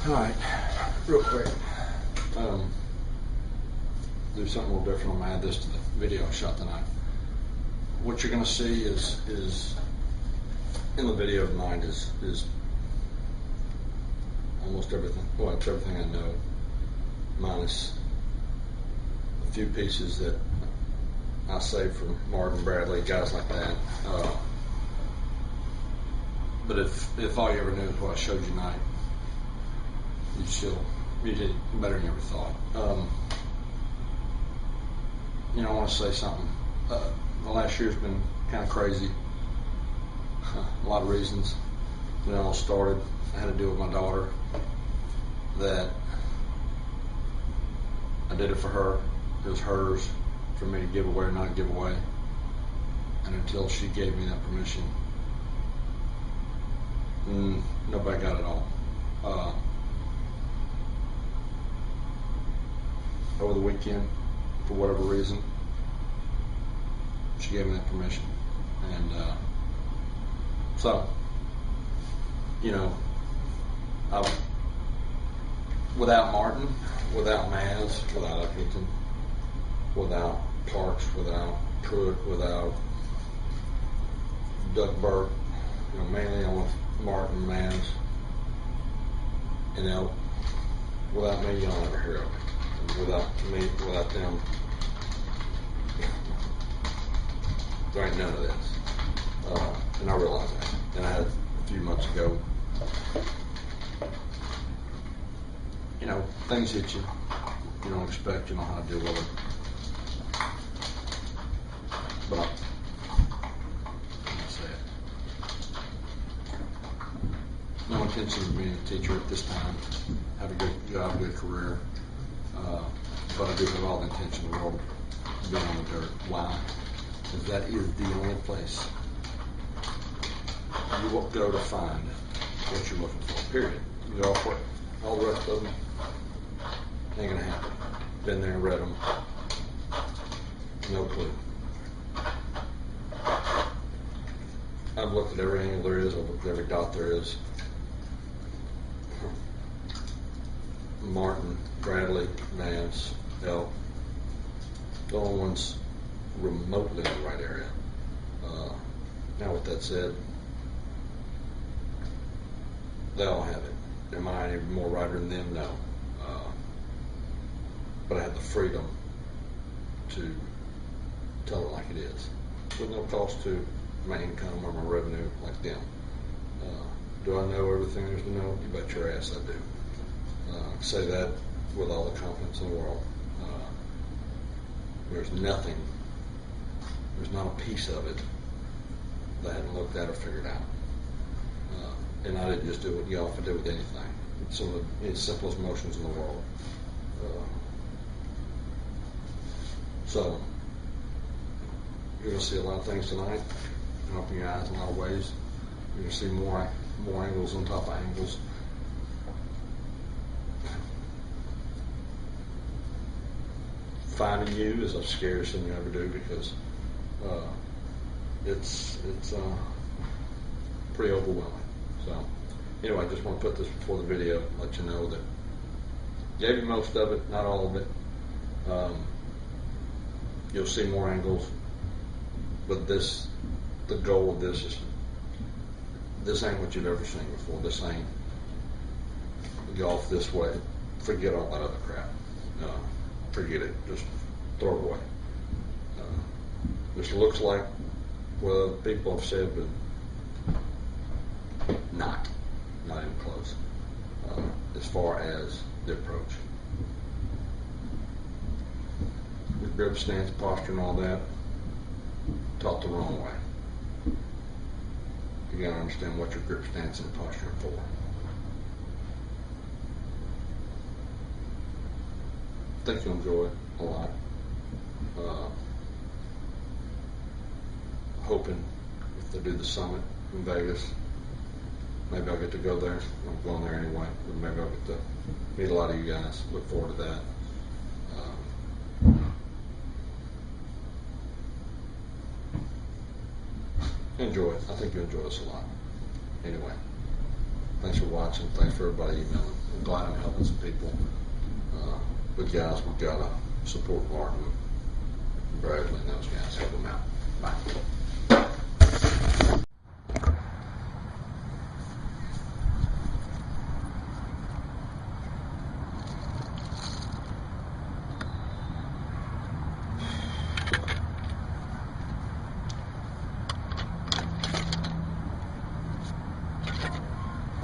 Alright, real quick, do something a little different. I'm going to add this to the video I shot tonight. What you're going to see is in the video tonight is almost everything. Well, it's everything I know, minus a few pieces that I saved from Martin, Bradley, guys like that. But if all you ever knew is what I showed you tonight, you did better than you ever thought. I want to say something. The last year's been kind of crazy. A lot of reasons. When it all started, I had to deal with my daughter. That I did it for her. It was hers for me to give away or not give away. And until she gave me that permission, nobody got it all. Over the weekend, for whatever reason, she gave me that permission. And so, without Martin, without Maz, without Uppington, without Parks, without Pruitt, without Doug Burke, mainly on Martin, Maz, and without me, you don't ever hear of it. Without me, without them, there ain't none of this. And I realize that. And I had a few months ago, things hit you. You don't expect, you know how to deal with it. But I'll say it. No intention of being a teacher at this time. Have a good job, good career. But I do have all the intention in the world of being on the dirt. Why? Because that is the only place you will go to find what you're looking for, period. You go for it. All the rest of them ain't going to happen. Been there and read them. No clue. I've looked at every angle there is. I've looked at every dot there is. Martin, Bradley, Vance, Elk, the only ones remotely in the right area. Now with that said, they all have it. Am I any more righter than them? No. But I have the freedom to tell it like it is, with no cost to my income or my revenue like them. Do I know everything there's to know? You bet your ass I do. I say that with all the confidence in the world. There's not a piece of it that I hadn't looked at or figured out. And I didn't just do what you often do with anything. It's some of the simplest motions in the world. So, you're going to see a lot of things tonight. Open your eyes in a lot of ways. You're going to see more angles on top of angles. Finding you is the scariest thing you ever do, because it's pretty overwhelming. So anyway, I just want to put this before the video, let you know that gave you most of it, not all of it. You'll see more angles, but the goal of this ain't what you've ever seen before. This ain't golf this way. Forget all that other crap. Forget it. Just throw it away. This looks like what people have said, but not even close. As far as the approach, the grip, stance, posture, and all that, taught the wrong way. You got to understand what your grip, stance, and posture are for. I think you'll enjoy it a lot. Hoping if they do the summit in Vegas, maybe I'll get to go there. I'm going there anyway, but maybe I'll get to meet a lot of you guys. Look forward to that. Enjoy it. I think you'll enjoy this a lot. Anyway, Thanks for watching. Thanks for everybody emailing. I'm glad I'm helping some people. But guys, we've got to support Martin, Bradley, and those guys. Help them out. Bye.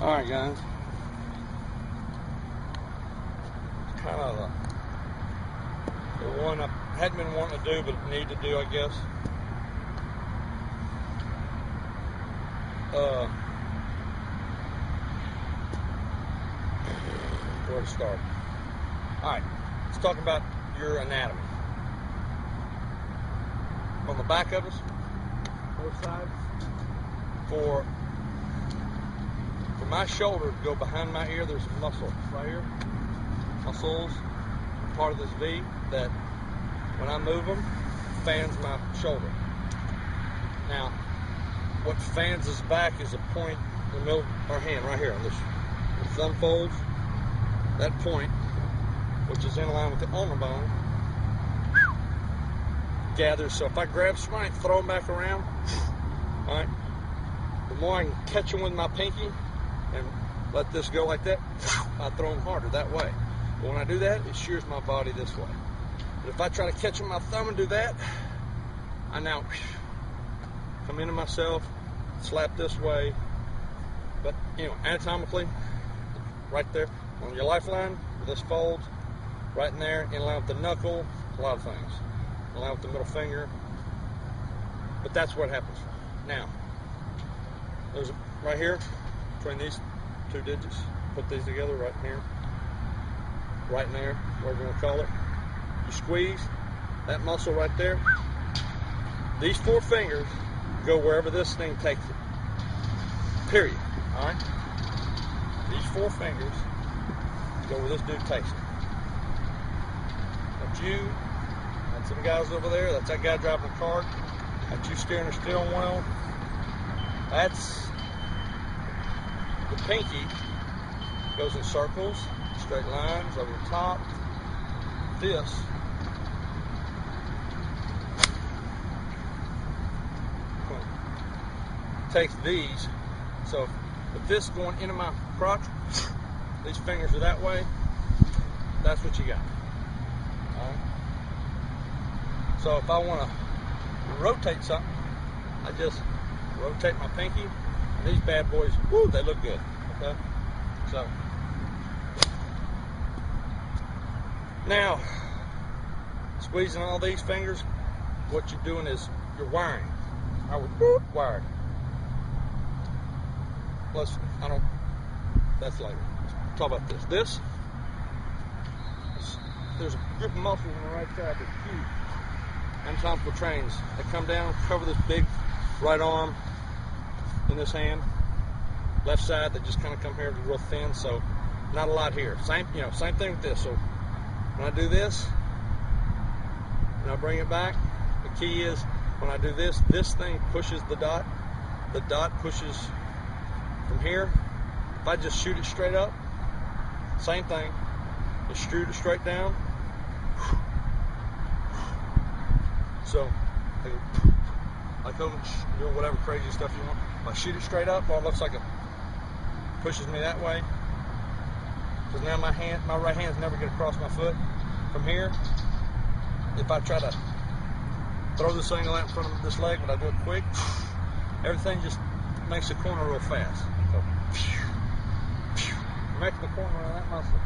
All right, guys. Kind of the one I hadn't been wanting to do, but need to do, I guess. Where to start? All right, let's talk about your anatomy. On the back of us, both sides, for my shoulder to go behind my ear, there's a muscle right here. Muscles, part of this V, that when I move them, fans my shoulder. Now, what fans us back is a point in the middle of our hand, right here. This thumb folds, that point, which is in line with the ulnar bone, gathers. So if I grab somebody, throw them back around, all right, the more I can catch them with my pinky and let this go like that, I throw them harder that way. But when I do that, it shears my body this way. But if I try to catch them with my thumb and do that, I now come into myself, slap this way. But anatomically, right there on your lifeline, this folds right in there, in line with the knuckle, a lot of things, in line with the middle finger. But that's what happens. Now, there's right here between these two digits. Put these together right here, right in there, whatever you want to call it. You squeeze that muscle right there. These 4 fingers go wherever this thing takes it. Period. All right. These 4 fingers go where this dude takes it. That's you. That's some guys over there. That's that guy driving the car. That's you steering the steering wheel. That's the pinky. Goes in circles, straight lines over the top. This takes these. So if this is going into my crotch, these fingers are that way, that's what you got. All right? So if I want to rotate something, I just rotate my pinky, and these bad boys, whoo, they look good. Okay? So now, squeezing all these fingers, what you're doing is you're wiring. I would wired. Plus, that's later. Let's talk about this. There's a group of muscles on the right side that's huge. Anatomical trains that come down, cover this big right arm in this hand. Left side, they just kind of come here real thin, so not a lot here. Same thing with this. So when I do this, and I bring it back, the key is when I do this, this thing pushes the dot. The dot pushes from here. If I just shoot it straight up, same thing. Just shoot it straight down. So I go do whatever crazy stuff you want. If I shoot it straight up, well, it looks like it pushes me that way. Because now my right hand's never get across my foot. From here, if I try to throw this thing out in front of this leg, but I do it quick, everything just makes the corner real fast. So, make the corner of that muscle.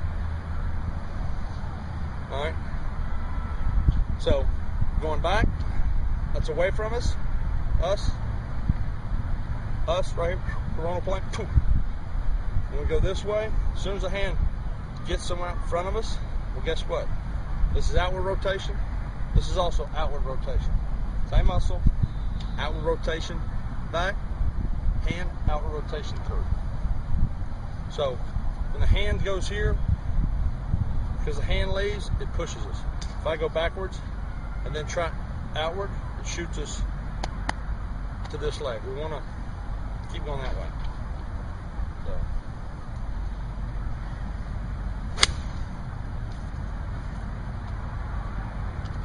All right. So going back, that's away from us, right here, coronal plane. When we go this way, as soon as the hand gets somewhere in front of us, well, guess what? This is outward rotation. This is also outward rotation. Same muscle, outward rotation back, hand, outward rotation through. So when the hand goes here, because the hand leaves, it pushes us. If I go backwards and then try outward, it shoots us to this leg. We want to keep going that way. So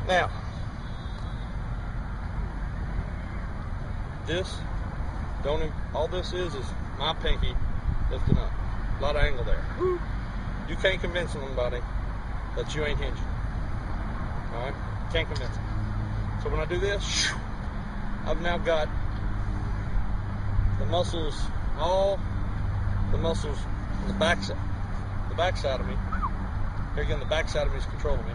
Now, this, all this is my pinky lifting up. A lot of angle there. Woo. You can't convince somebody that you ain't hinging. All right? Can't convince them. So when I do this, I've now got the muscles, all the muscles on the backside of me. Here again, the backside of me is controlling me.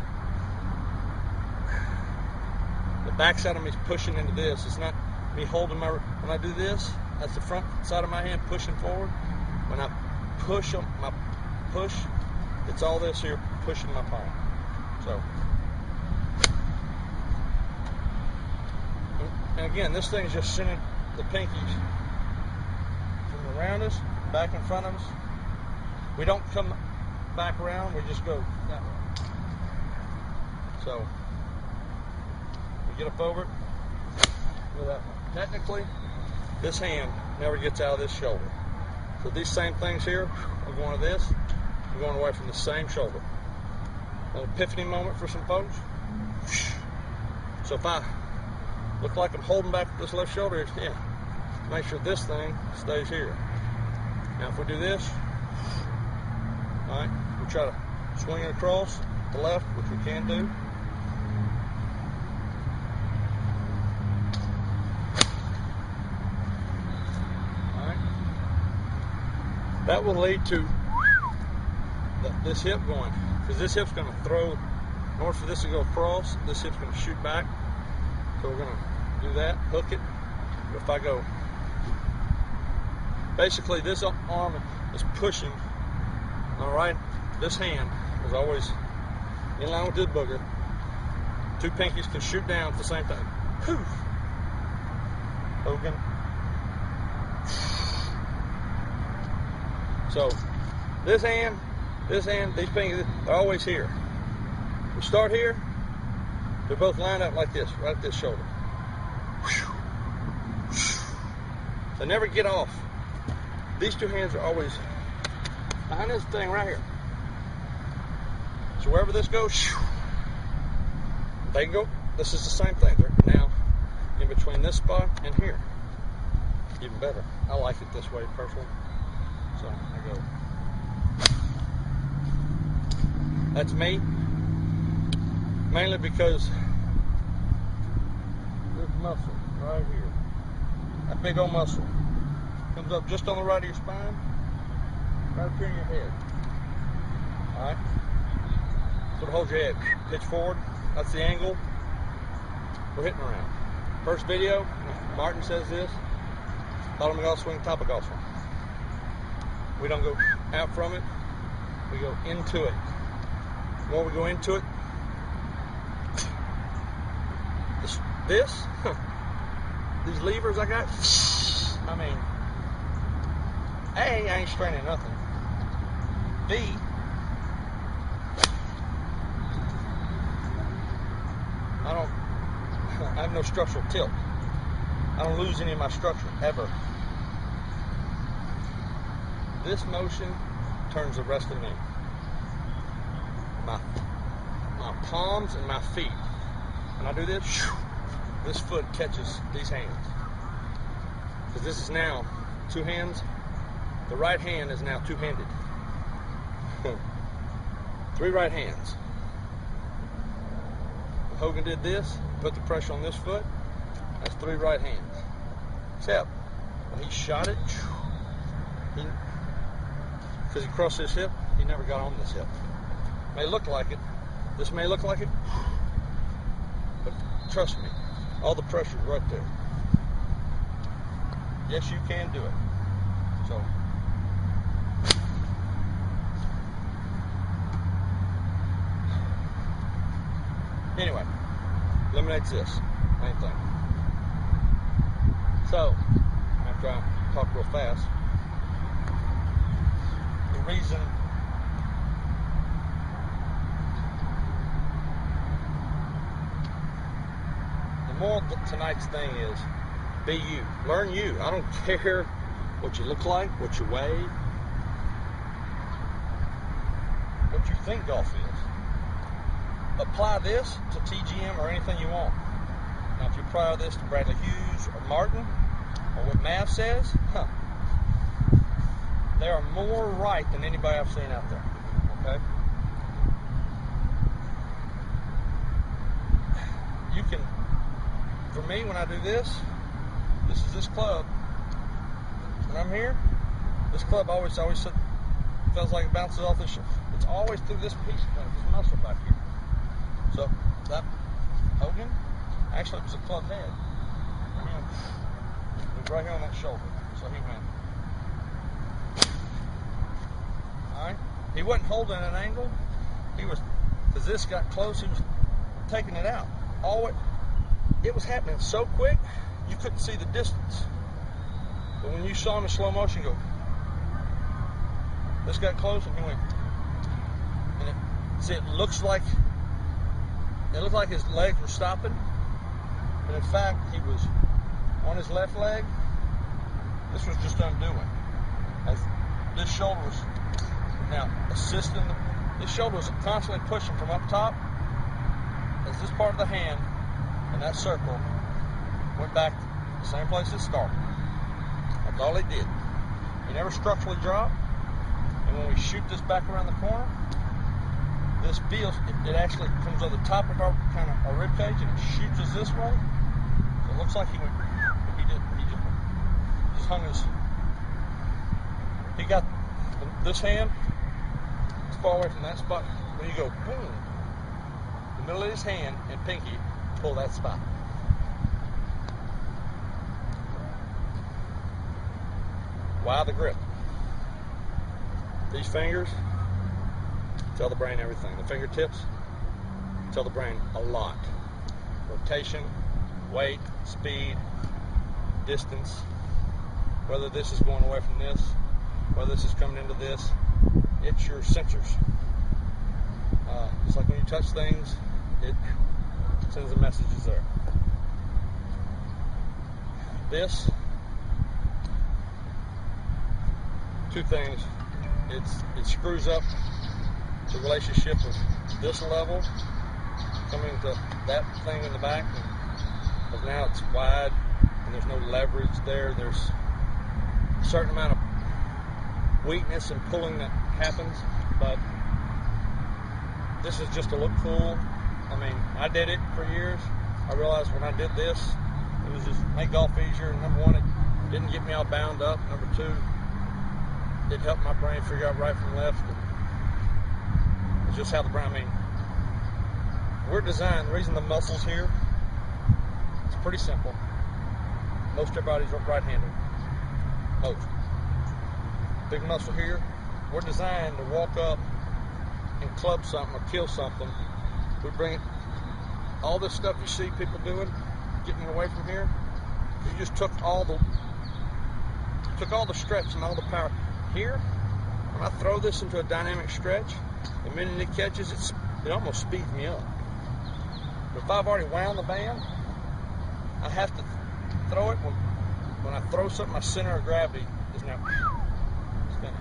The backside of me is pushing into this. It's not me holding when I do this, that's the front side of my hand pushing forward. When I push, it's all this here pushing my palm. So, and again, this thing's just sending the pinkies from around us, back in front of us. We don't come back around, we just go that way. So, we get up over it, go that way. Technically, this hand never gets out of this shoulder. So these same things here are going to this, I'm going away from the same shoulder. An epiphany moment for some folks. So if I look like I'm holding back this left shoulder, yeah, make sure this thing stays here. Now if we do this, all right, we try to swing it across the left, which we can do. All right. That will lead to this hip going, because this hip's going to throw, in order for this to go across, this hip's going to shoot back. So we're going to do that, hook it. But if I go, basically this arm is pushing, all right, this hand is always in line with this booger. Two pinkies can shoot down at the same time. Whew. Hogan. So this hand, these pinkies are always here. We start here, they're both lined up like this, right at this shoulder. They never get off. These two hands are always behind this thing right here. So wherever this goes, they go. This is the same thing. They're now in between this spot and here. Even better. I like it this way personally. So I go. That's me. Mainly because this muscle right here, that big old muscle, comes up just on the right of your spine, right up here in your head. All right. So to hold your head, pitch forward. That's the angle we're hitting around. First video, Martin says this. Bottom of golf swing, top of golf swing. We don't go out from it. We go into it. The more we go into it, these levers I got, I mean, A, I ain't straining nothing. B, I have no structural tilt. I don't lose any of my structure, ever. This motion turns the rest of me. My palms and my feet. When I do this foot catches these hands. Because this is now two hands. The right hand is now two-handed. 3 right hands. If Hogan did this, put the pressure on this foot, that's 3 right hands. Except when he shot it, because he crossed his hip, he never got on this hip. May look like it. This may look like it. But trust me, all the pressure is right there. Yes, you can do it. So, anyway, eliminates this main thing. So, after I talk real fast, the reason more tonight's thing is be you. Learn you. I don't care what you look like, what you weigh, what you think golf is. apply this to TGM or anything you want. Now, if you apply this to Bradley Hughes or Martin, or what Mav says, they are more right than anybody I've seen out there. Okay? You can, for me, when I do this is this club. When I'm here, this club always feels like it bounces off this. It's always through this piece, this muscle back here. So that Hogan, actually it was a club head. It was right here on that shoulder. So he went. All right. He wasn't holding an angle. He was, as this got close, he was taking it out. It was happening so quick, you couldn't see the distance. But when you saw him in slow motion go, this got close and he went. And it looked like his legs were stopping, but in fact he was on his left leg. This was just undoing. As this shoulder was now assisting, this shoulder was constantly pushing from up top. As this part of the hand and that circle went back to the same place it started. That's all he did. He never structurally dropped. And when we shoot this back around the corner, this feels, it actually comes over the top of our rib cage and it shoots us this way. So it looks like he went, he just hung his, he got this hand as far away from that spot. When you go boom, the middle of his hand and pinky pull that spot. Why the grip? These fingers tell the brain everything. The fingertips tell the brain a lot. Rotation, weight, speed, distance, whether this is going away from this, whether this is coming into this. It's your sensors. It's like when you touch things, it sends the messages there. This, two things. It screws up the relationship of this level coming to that thing in the back, because now it's wide and there's no leverage there. There's a certain amount of weakness and pulling that happens, but this is just to look cool. I mean, I did it for years. I realized when I did this, it was just make golf easier. Number one, it didn't get me all bound up. Number two, it helped my brain figure out right from left. It's just how the brain, I mean, we're designed, the reason the muscles here, it's pretty simple. Most everybody's right-handed. Most. Big muscle here. We're designed to walk up and club something or kill something. We bring it, all this stuff you see people doing, getting away from here, you just took all the stretch and all the power. Here, when I throw this into a dynamic stretch, the minute it catches, it almost speeds me up. But if I've already wound the band, I have to throw it. When I throw something, my center of gravity is now spinning.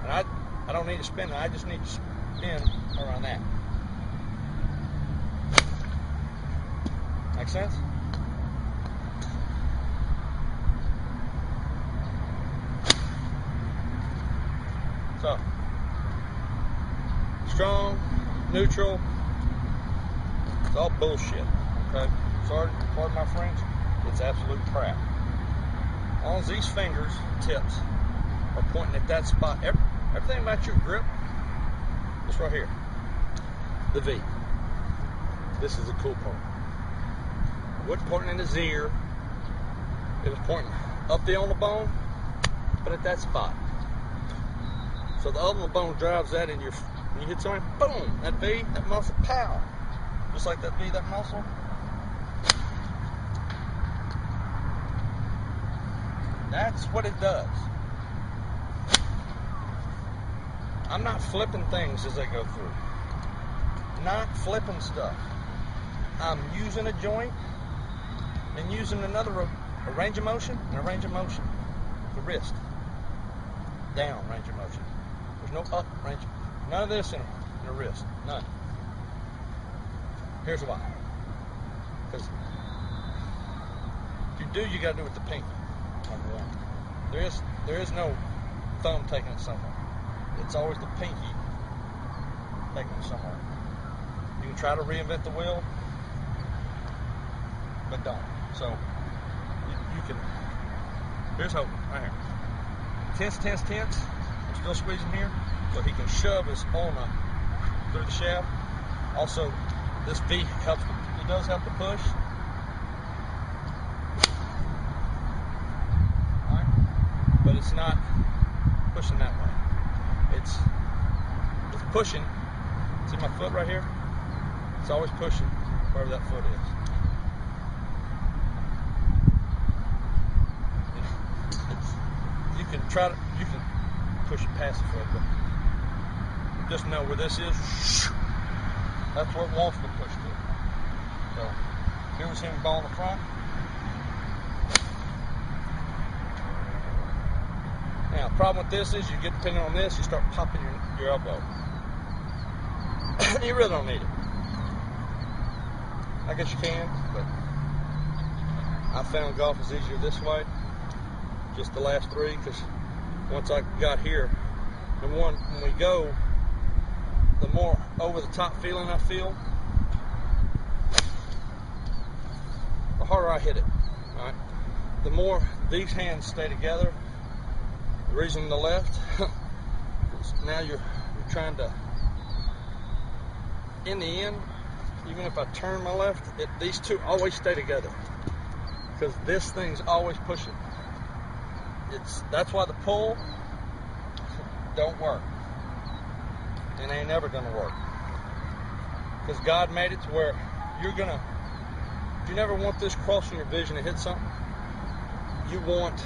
And I don't need to spin it, I just need to spin around that. Make sense? So, strong, neutral, it's all bullshit, okay? Sorry, pardon my French, it's absolute crap. As long as these fingers, tips, are pointing at that spot, everything about your grip is right here. The V. This is the cool part. It wasn't pointing in his ear, it was pointing up the ulnar bone, but at that spot. So the ulnar bone drives that in when you hit something, boom, that V, that muscle, pow. Just like that V, that muscle. That's what it does. I'm not flipping things as they go through. Not flipping stuff. I'm using a joint and using a range of motion and a range of motion. The wrist. Down range of motion. There's no up range. None of this in a wrist. None. Here's why. Because if you do, you got to do it with the pinky. Number one. There is no thumb taking it somewhere. It's always the pinky taking it somewhere. You can try to reinvent the wheel, but don't. So you can. Here's hope right here. Tense. I'm still squeezing here, so he can shove his ulna through the shaft. Also, this V helps. It does help to push. All right, but it's not pushing that way. It's pushing. See my foot right here? It's always pushing wherever that foot is. You can push it past the foot, but just know where this is. That's where it wants to push to. So here's him ball in the front. Now, the problem with this is you get depending on this, you start popping your elbow. You really don't need it. I guess you can, but I found golf is easier this way. Just the last three, because once I got here, number one, when we go, the more over the top feeling I feel, the harder I hit it. All right. The more these hands stay together. The reason the left, now you're trying to. In the end, even if I turn my left, these two always stay together because this thing's always pushing. That's why the pull don't work. It ain't never gonna work. Because God made it to where if you never want this crossing your vision to hit something, you want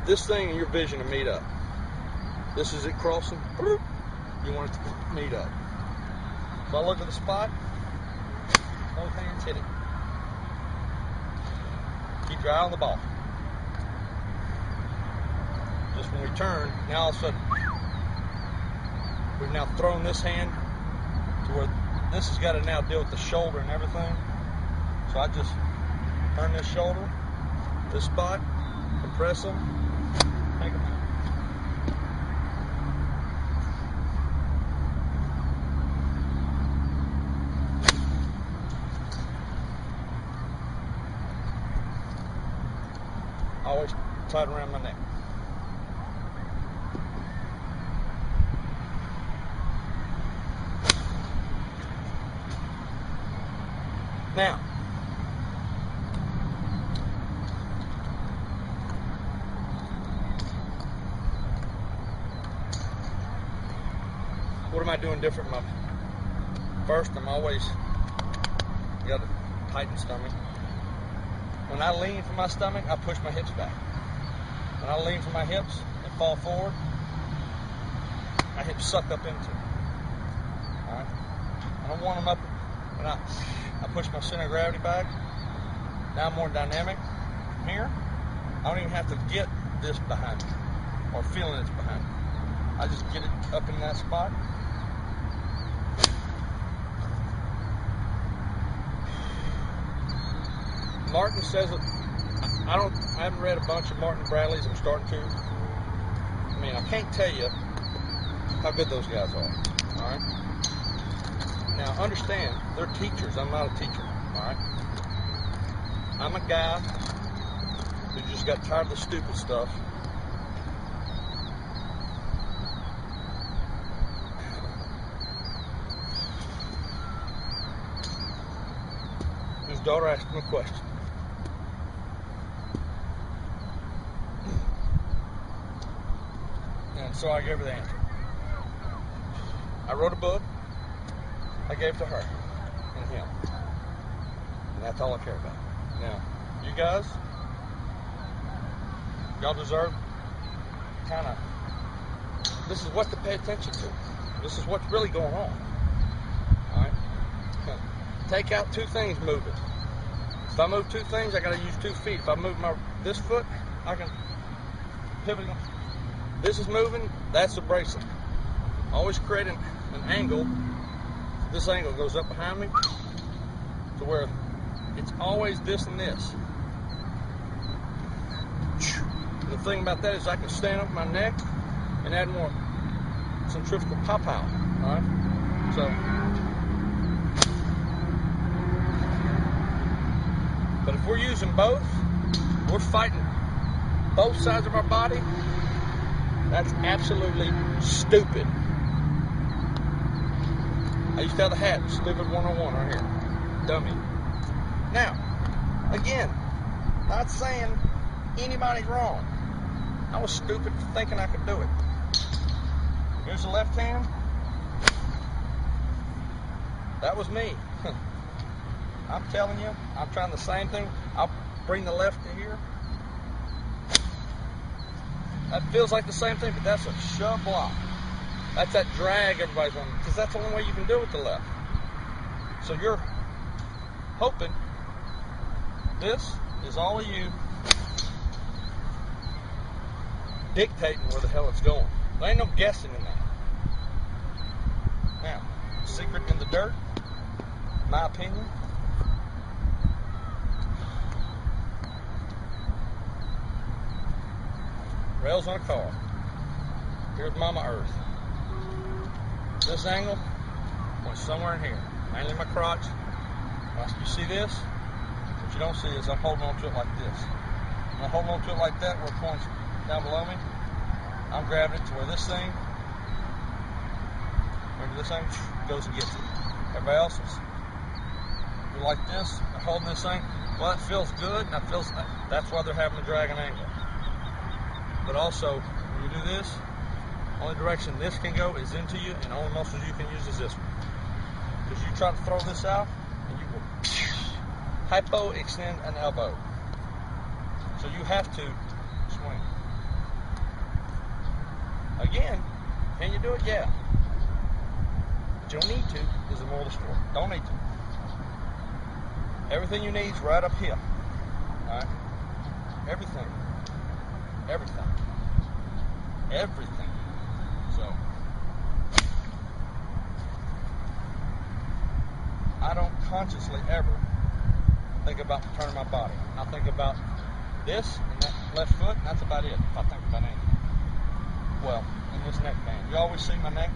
this thing and your vision to meet up. This is it crossing, you want it to meet up. So I look at the spot, both hands hit it. Keep your eye on the ball. Just when we turn, now all of a sudden, we've now thrown this hand to where this has got to now deal with the shoulder and everything. So I just turn this shoulder, this spot, compress them, take them out. Always tied around my neck. Now, what am I doing different? First, I'm always got a tightened stomach. When I lean from my stomach, I push my hips back. When I lean from my hips and fall forward, my hips suck up into it. All right? I don't want them up. When I push my center of gravity back, now I'm more dynamic. From here, I don't even have to get this behind me or feeling it's behind me. I just get it up in that spot. Martin says it. I haven't read a bunch of Martin Bradleys. I'm starting to. I mean, I can't tell you how good those guys are. All right. Now, understand, they're teachers. I'm not a teacher. All right. I'm a guy who just got tired of the stupid stuff. His daughter asked him a question. And so I gave her the answer. I wrote a book. I gave to her and him. And that's all I care about. Now, you guys, y'all deserve kind of, this is what to pay attention to. This is what's really going on. All right? Take out two things moving. If I move two things, I got to use 2 feet. If I move this foot, I can pivot. This is moving, that's the bracelet. Always creating an angle this angle goes up behind me to where it's always this and this. And the thing about that is I can stand up my neck and add more centrifugal pow-pow. Alright? So, but if we're using both, we're fighting both sides of our body, that's absolutely stupid. I used to have the hat, stupid 101 right here. Dummy. Now, again, not saying anybody's wrong. I was stupid for thinking I could do it. Here's the left hand. That was me. I'm telling you, I'm trying the same thing. I'll bring the left to here. That feels like the same thing, but that's a shove block. That's that drag everybody's on, because that's the only way you can do it with the left. So you're hoping this is all of you dictating where the hell it's going. There ain't no guessing in that. Now, secret in the dirt, my opinion. Rails on a car. Here's Mama Earth. This angle went somewhere in here, mainly my crotch. You see this? What you don't see is I'm holding on to it like this. When I'm holding on to it like that, where it points down below me, I'm grabbing it to where this thing, remember this thing, goes and gets it. Everybody else is like this, they're holding this thing. Well, that feels good, and that's why they're having a drag and angle. But also, when you do this, only direction this can go is into you, and the only muscles you can use is this one. Because you try to throw this out, and you will hypo-extend an elbow. So you have to swing. Again, can you do it? Yeah. But you don't need to, is the moral of the story. Don't need to. Everything you need is right up here. Alright? Everything. Everything. Everything. So, I don't consciously ever think about turning my body. I think about this and that left foot, and that's about it. If I think about anything. Well, in this neck band. You always see my neck.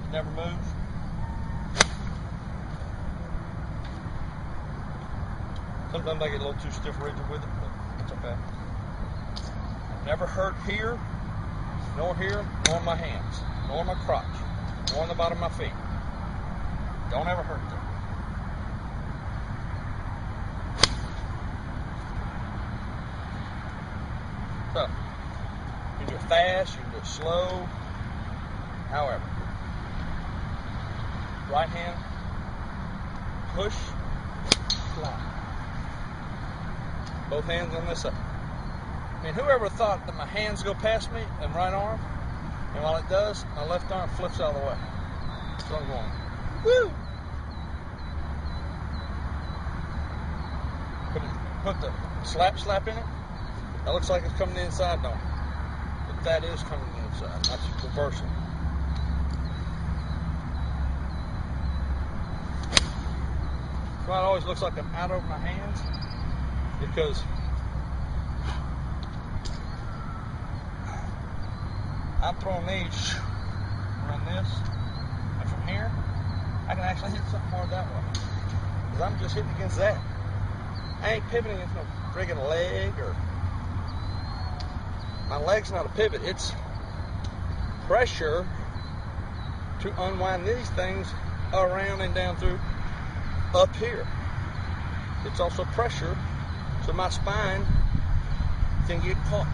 It never moves. Sometimes I get a little too stiff rigid with it, but it's okay. I've never hurt here, nor in my hands, nor in my crotch, nor in the bottom of my feet. Don't ever hurt there. So, you can do it fast, you can do it slow, however. Right hand, push, fly. Both hands on this side. I mean, whoever thought that my hands go past me and right arm, and while it does, my left arm flips out of the way. So I'm going, woo! Put the slap in it. That looks like it's coming the inside, don't it? But that is coming the inside. That's reversal. Well, it always looks like I'm out over my hands because I'm throwing these around this, and from here, I can actually hit something hard that way. Because I'm just hitting against that. I ain't pivoting against no friggin' leg or... My leg's not a pivot, it's pressure to unwind these things around and down through up here. It's also pressure so my spine can get caught.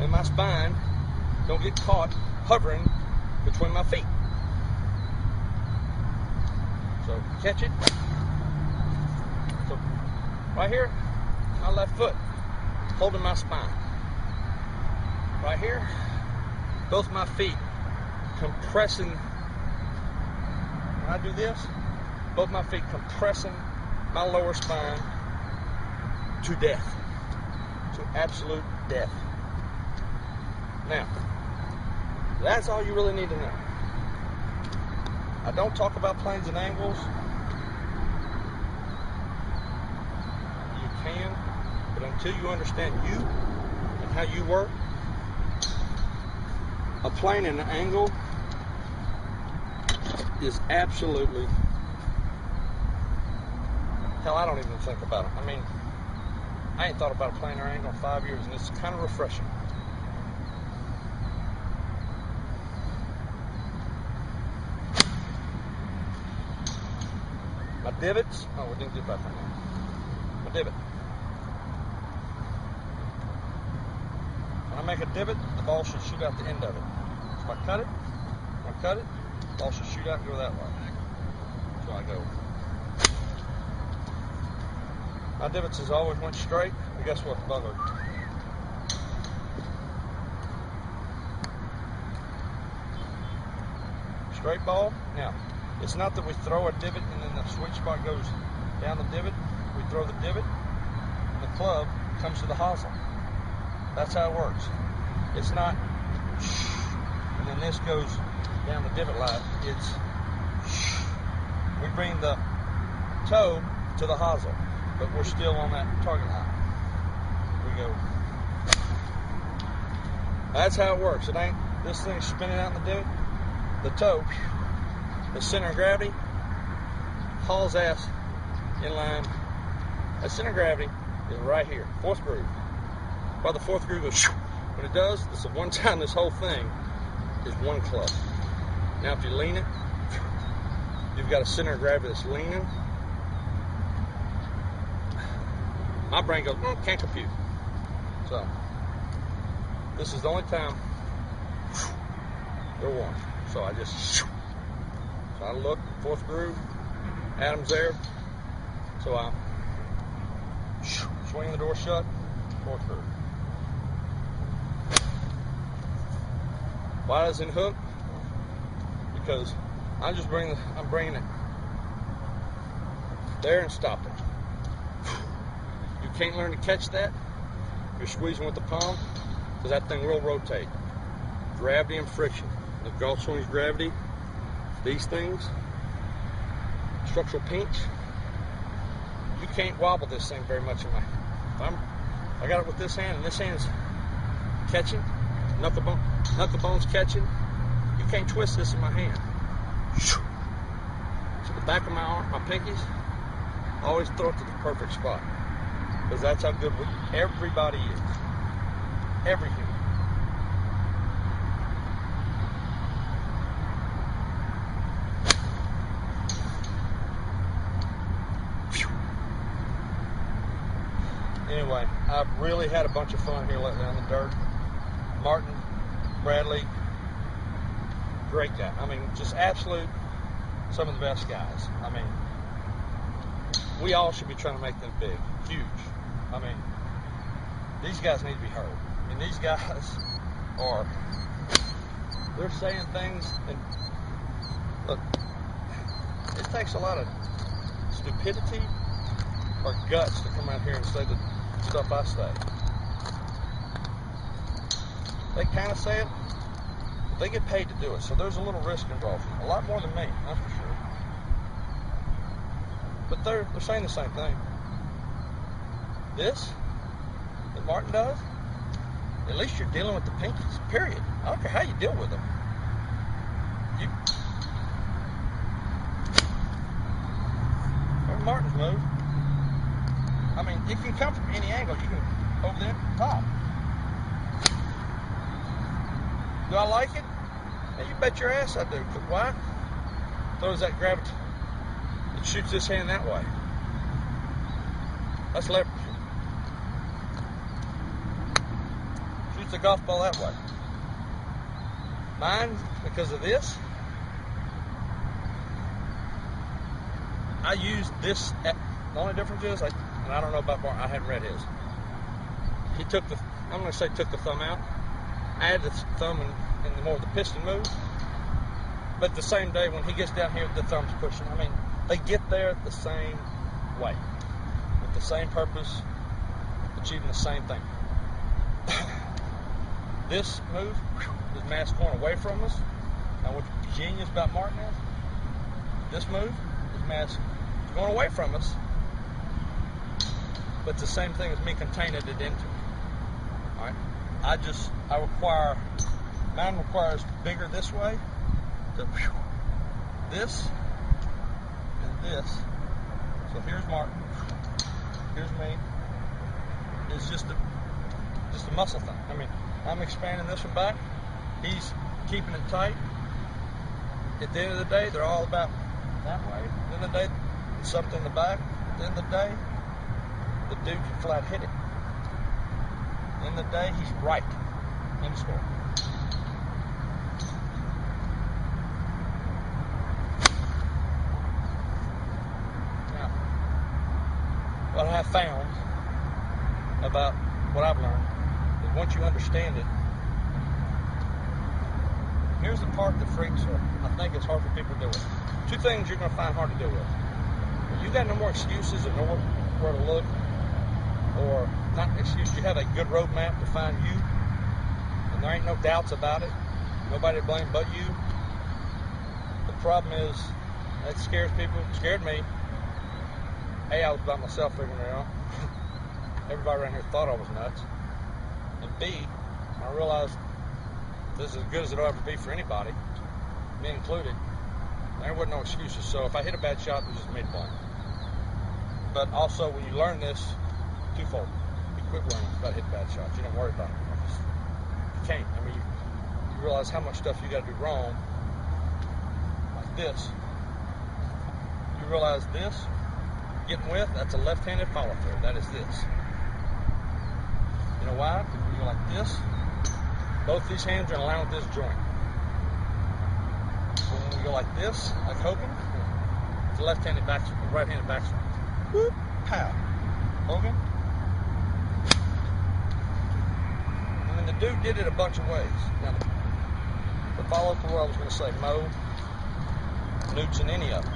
And my spine don't get caught hovering between my feet. So catch it. So right here, my left foot holding my spine. Right here, both my feet compressing. When I do this, both my feet compressing my lower spine to death, to absolute death. Now, that's all you really need to know. I don't talk about planes and angles. You can, but until you understand you and how you work, a plane and an angle is absolutely, hell, I don't even think about it. I mean, I ain't thought about a plane or angle in 5 years, and it's kind of refreshing. My divots, oh, we didn't get back on that. My divot. When I make a divot, the ball should shoot out the end of it. So I cut it, the ball should shoot out and go that way. So I go. My divots has always went straight, but guess what, the bugger? Straight ball. Now, it's not that we throw a divot and then the sweet spot goes down the divot. We throw the divot and the club comes to the hosel. That's how it works. It's not and then this goes down the divot line. It's we bring the toe to the hosel, but we're still on that target line. We go. That's how it works. It ain't this thing spinning out in the divot. The toe, the center of gravity, hauls ass in line. The center of gravity is right here, fourth groove. While the fourth groove goes, when it does, it's the one time this whole thing is one club. Now if you lean it, you've got a center of gravity that's leaning. My brain goes, can't compute. So, this is the only time they're one. So I just, so I look, fourth groove, Adam's there. So I swing the door shut, fourth groove. Why does it hook? Because I'm bringing it there and stop it. You can't learn to catch that. You're squeezing with the palm, because that thing will rotate. Gravity and friction. The golf swing's gravity, these things, structural pinch. You can't wobble this thing very much in my. I got it with this hand, and this hand's catching, knuckle bone's catching. You can't twist this in my hand. So the back of my arm, my pinkies, always throw it to the perfect spot, because that's how good everybody is. Every human. Anyway, I've really had a bunch of fun here lately on the dirt. Martin, Bradley, great guy. I mean, just absolute, some of the best guys. I mean, we all should be trying to make them big, huge. I mean, these guys need to be heard. I mean, these guys they're saying things, and look, it takes a lot of stupidity or guts to come out here and say the stuff I say. They kind of say it, but they get paid to do it, so there's a little risk involved. A lot more than me, that's for sure. But they're saying the same thing. This that Martin does, at least you're dealing with the pinkies, period. I don't care how you deal with them. Where's Martin's move? I mean, it can come from any angle. You can over there, top. Do I like it? Now, you bet your ass I do. Why? Throws that gravity. It shoots this hand that way. That's leverage. Shoots the golf ball that way. Mine, because of this, I use this. The only difference is, and I don't know about Martin, I haven't read his. He took I'm going to say took the thumb out. I had the thumb in more of the piston move. But the same day when he gets down here, the thumb's pushing. I mean, they get there the same way, with the same purpose, achieving the same thing. This move is mass going away from us. Now, what's genius about Martin is, this move, this mass is going away from us, but it's the same thing as me containing it into it. All right, mine requires bigger this way, this, and this. So here's Martin, here's me. It's just a muscle thing. I mean, I'm expanding this one back. He's keeping it tight. At the end of the day, they're all about that way. At the end of the day, it's something in the back. At the end of the day, the dude can flat hit it. At the end of the day, he's right in the score. Now, what I have found about what I've learned is once you understand it, here's the part that freaks her. I think it's hard for people to deal with. Two things you're going to find hard to deal with. You got no more excuses and know where to look, or not an excuse. You have a good roadmap to find you, and there ain't no doubts about it. Nobody to blame but you. The problem is that scares people. It scared me. A, I was by myself figuring it out. Everybody around here thought I was nuts. And B, I realized this is as good as it'll ever be for anybody, me included. There wasn't no excuses. So if I hit a bad shot, it was just me to blame. But also, when you learn this, twofold. You quit worrying about hitting bad shots. You don't worry about it. You can't. I mean, you realize how much stuff you got to do wrong. Like this. You realize this, getting with, that's a left-handed follow-through. That is this. You know why? Because when you go like this, both these hands are in line with this joint. So when we go like this, like Hogan, it's a left-handed backswing, right-handed backswing. Whoop, pow. Hogan. And then the dude did it a bunch of ways. Now, the follow-through I was going to say, Mo, Newts, and any of them.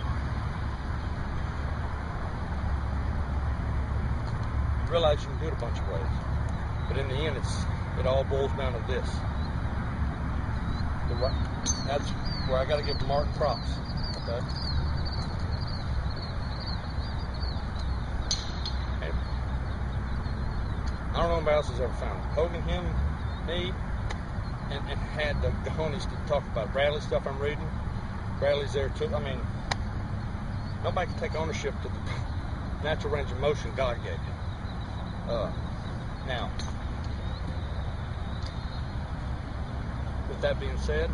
You realize you can do it a bunch of ways. But in the end, it all boils down to this. That's where I got to give Martin props. Okay. And I don't know if anybody else has ever found it. Hogan, him, me, and had the cojones to talk about Bradley stuff I'm reading. Bradley's there too. I mean, nobody can take ownership to the natural range of motion God gave you. Now, with that being said,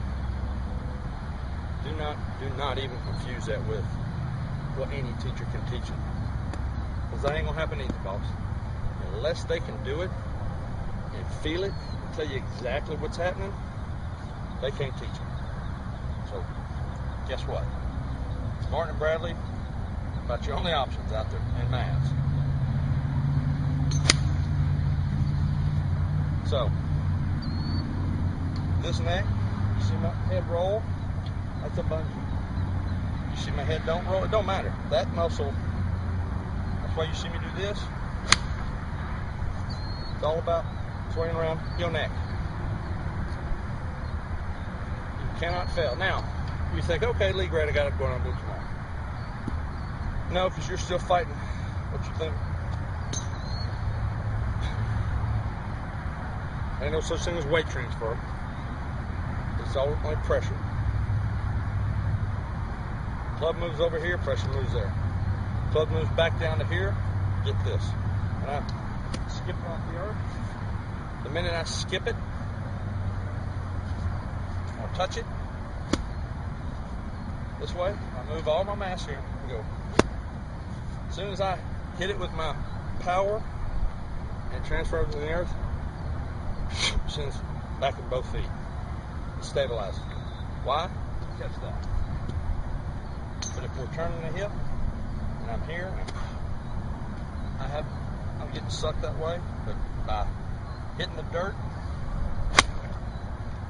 do not even confuse that with what any teacher can teach you. Because that ain't gonna happen either, boss. Unless they can do it and feel it and tell you exactly what's happening, they can't teach you. So, guess what? Martin and Bradley, about your only options out there in maths. So, this neck, you see my head roll? That's a bungee. You see my head don't roll? It don't matter. That muscle, that's why you see me do this. It's all about swinging around your neck. You cannot fail. Now, you think, okay, Lee, great, I got it going on, do tomorrow. No, because you're still fighting what you think. Ain't no such thing as weight transfer. It's all only pressure. Club moves over here, pressure moves there. Club moves back down to here, get this. And I skip it off the earth. The minute I skip it, I'll touch it. This way, I move all my mass here and go. As soon as I hit it with my power and transfer it to the earth, sends back with both feet. It stabilizes. Why? Catch that. But if we're turning the hip, and I'm here, and I'm getting sucked that way, but by hitting the dirt,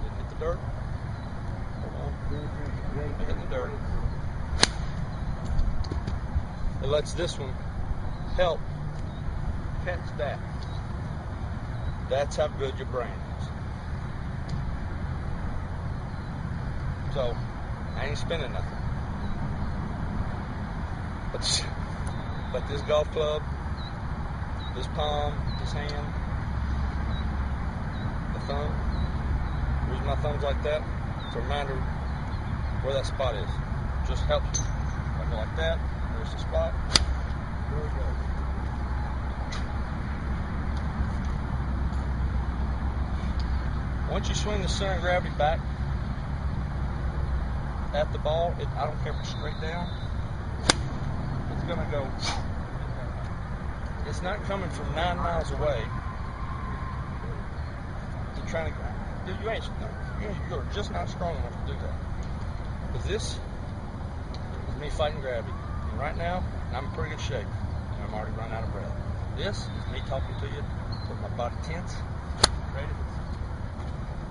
didn't hit the dirt. Hold on. Hitting the dirt. It lets this one help catch that. That's how good your brain is. So, I ain't spending nothing. But this golf club, this palm, this hand, the thumb, use my thumbs like that. It's a reminder where that spot is. Just helps you. If I go like that, there's the spot. There we go. Once you swing the center of gravity back at the ball, I don't care if it's straight down, it's going to go. It's not coming from 9 miles away. You're trying to, dude, you're just not strong enough to do that. Because this is me fighting gravity. And right now, I'm in pretty good shape. And I'm already running out of breath. This is me talking to you with my body tense, ready.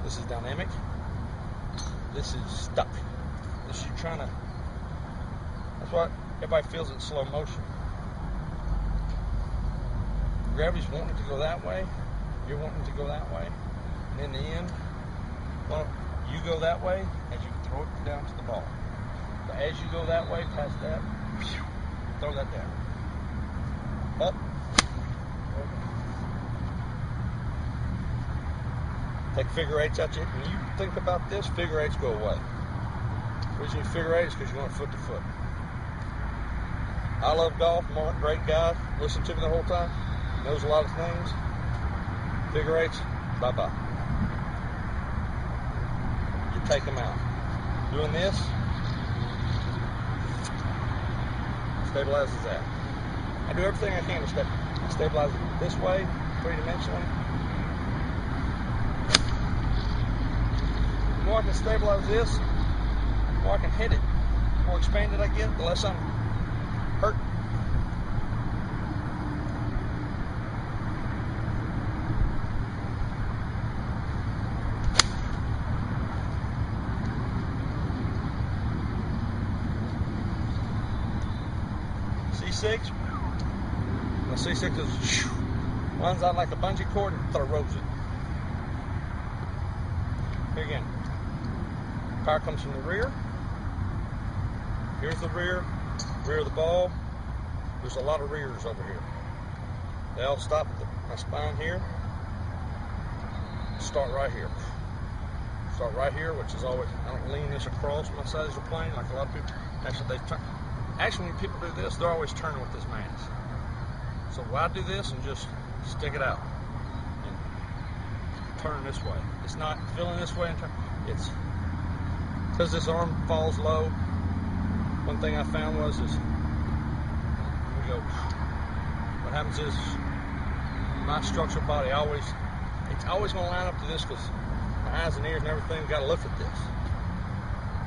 This is dynamic. This is stuck. This is you trying to, that's what everybody feels in slow motion. Gravity's wanting to go that way, you're wanting to go that way, and in the end, well, you go that way as you throw it down to the ball. But as you go that way, past that, throw that down. Up. Take figure eights out you. When you think about this, figure eights go away. The reason you figure eight is because you're going foot to foot. I love golf. I'm a great guy. Listen to me the whole time. Knows a lot of things. Figure eights, bye-bye. You take them out. Doing this stabilizes that. I do everything I can to stabilize it this way, three-dimensionally. The more I can stabilize this, the more I can hit it. The more expanded I get, the less I'm hurt. C6, my C6 is runs out like a bungee cord and throws it. Here again, power comes from the rear. Here's the rear of the ball. There's a lot of rears over here. They all stop at my spine here. Start right here. Start right here, which is always, I don't lean this across my sides of the plane like a lot of people. Actually, when people do this, they're always turning with this mass. So why do this and just stick it out and turn this way? It's not filling this way and turn. It's because this arm falls low. One thing I found was is we go. What happens is my structural body it's always going to line up to this because my eyes and ears and everything got to look at this.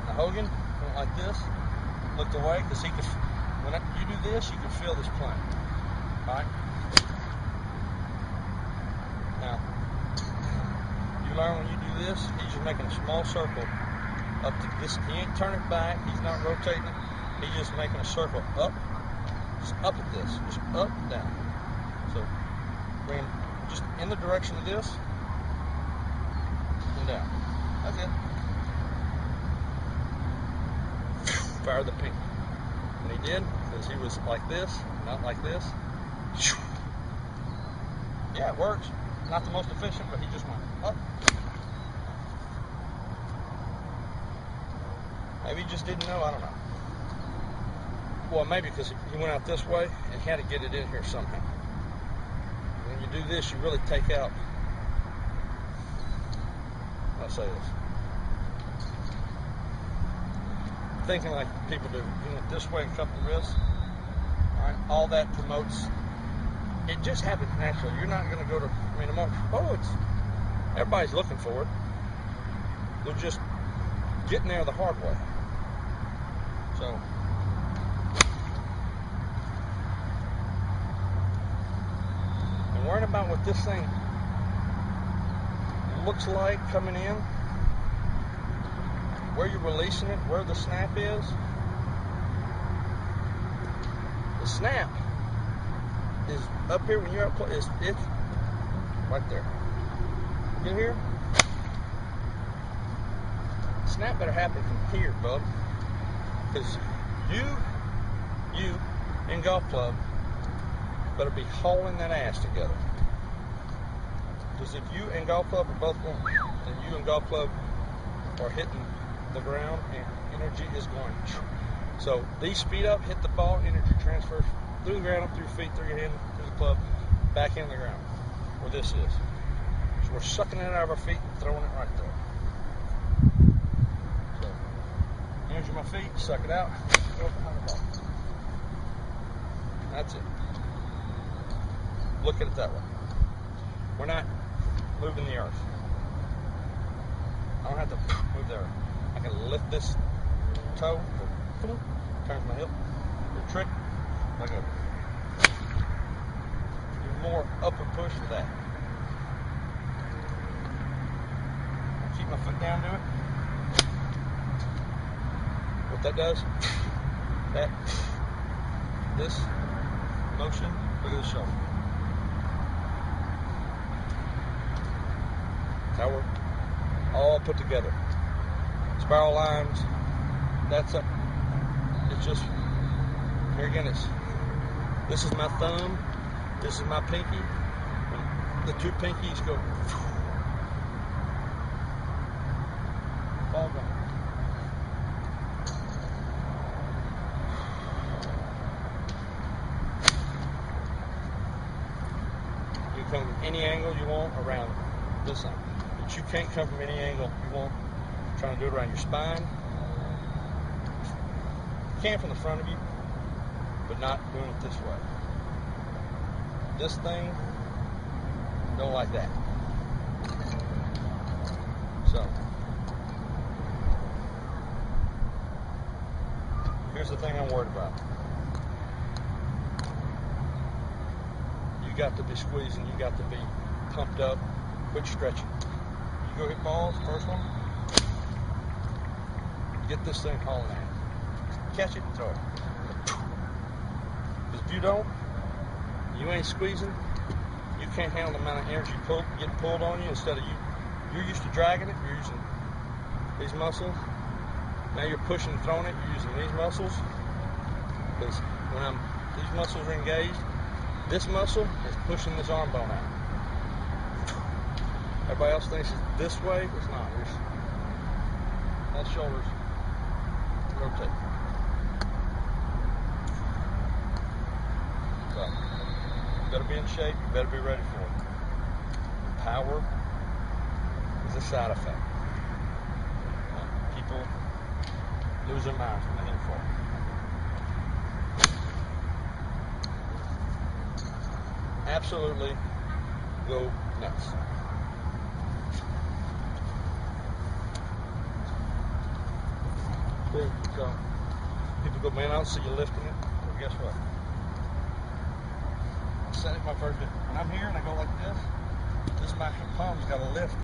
Now Hogan went like this. Looked away because he could. When you do this, you can feel this plane. All right. Now, you learn when you do this, he's just making a small circle up to this. He ain't turning back. He's not rotating it. He's just making a circle up, just up at this, just up, down. So, bring him just in the direction of this and down. That's it. Fire the pink. And he did, because he was like this, not like this. Yeah, it works. Not the most efficient, but he just went up. Maybe he just didn't know, I don't know. Well, maybe because he went out this way and he had to get it in here somehow. When you do this, you really take out, I'll say this. Thinking like people do, you went this way and cup the wrist. All right, all that promotes. It just happens naturally. You're not going to go to. Everybody's looking for it. They're just getting there the hard way. So, and worrying about what this thing looks like coming in. Where you're releasing it, where the snap is. The snap is up here when you're up. It's right there. Get here. Snap better happen from here, bub. Because you in golf club better be hauling that ass together. Because if you and golf club are both going, and you and golf club are hitting the ground, and energy is going. So these speed up, hit the ball, energy transfers through the ground, up through your feet, through your hand, through the club, back into the ground, where this is. So we're sucking it out of our feet and throwing it right there. So energy my feet, suck it out, go behind the ball. That's it. Look at it that way. We're not moving the earth. I don't have to move the earth. I can lift this toe, turns my hip, the trick, I go. Do more upward push for that. Keep my foot down to it. What that does, this motion, look at the shoulder. How we're all put together. Spiral lines, it's just, here again, this is my thumb, this is my pinky, the two pinkies go, ball gone. You come from any angle you want around this side. But you can't come from any angle you want. Trying to do it around your spine. You can from the front of you, but not doing it this way. This thing, don't like that. So, here's the thing I'm worried about. You got to be squeezing, you got to be pumped up, quit stretching. You go hit balls, first one, get this thing hauling out. Catch it and throw it. Because if you don't, you ain't squeezing, you can't handle the amount of energy getting pulled on you. Instead of you're used to dragging it, you're using these muscles. Now you're pushing and throwing it, you're using these muscles. Because when these muscles are engaged, this muscle is pushing this arm bone out. Everybody else thinks it's this way, it's not. That shoulder's rotate. So, you better be in shape, you better be ready for it. Power is a side effect. People lose their minds when they hit for it. Absolutely go nuts. So people go, man, I don't see you lifting it. Well, guess what? I said it my first day. When I'm here and I go like this is my palm's got to lift.